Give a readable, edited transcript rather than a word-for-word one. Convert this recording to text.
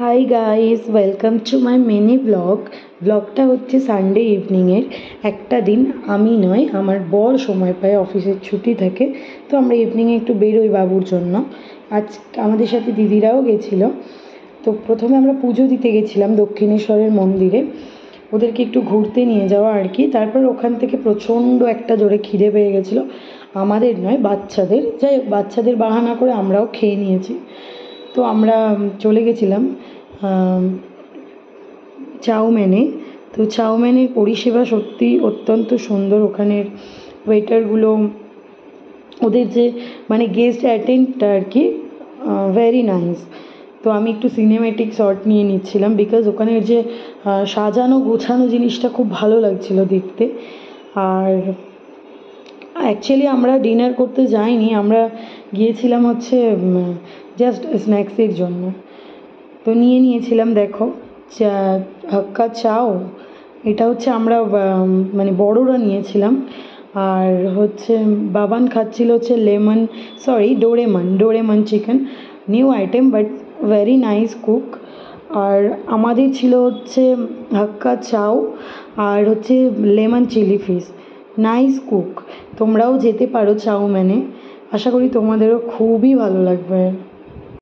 Hi guys, welcome to my mini blog. ব্লগটা হচ্ছে Sunday ইভিনিংয়ের। একটা দিন আমি নয়, আমার বর সময় পায়, অফিসের ছুটি থাকে, তো আমরা ইভিনিংয়ে একটু বেরোই বাবুর জন্য। আজ আমাদের সাথে দিদিরাও গেছিলো। তো প্রথমে আমরা পুজো দিতে গেছিলাম দক্ষিণেশ্বরের মন্দিরে, ওদেরকে একটু ঘুরতে নিয়ে যাওয়া আর কি। তারপর ওখান থেকে প্রচণ্ড একটা জোরে খিদে পেয়ে গেছিলো, আমাদের নয় বাচ্চাদের, যাই হোক বাচ্চাদের বাহানা করে আমরাও খেয়ে নিয়েছি। তো আমরা চলে গেছিলাম চাউম্যানে। তো চাউম্যানের পরিষেবা সত্যি অত্যন্ত সুন্দর। ওখানের ওয়েটারগুলো, ওদের যে মানে গেস্ট অ্যাটেন্ডটা আর কি, ভেরি নাইস। তো আমি একটু সিনেমেটিক শট নিয়ে নিচ্ছিলাম, বিকজ ওখানের যে সাজানো গোছানো জিনিসটা খুব ভালো লাগছিলো দেখতে। আর অ্যাকচুয়ালি আমরা ডিনার করতে যাইনি, আমরা গিয়েছিলাম হচ্ছে জাস্ট স্ন্যাক্সের জন্য। তো নিয়েছিলাম দেখো হাক্কা চাও, এটা হচ্ছে আমরা মানে বড়রা নিয়েছিলাম। আর হচ্ছে বাবান খাচ্ছিল হচ্ছে Doraemon chicken, new item but very nice cook. আর আমাদের ছিল হচ্ছে হাক্কা চাও আর হচ্ছে lemon chilli fish, nice cook. তোমরাও যেতে পারো চাউম্যানে, আশা করি তোমাদেরও খুবই ভালো লাগবে।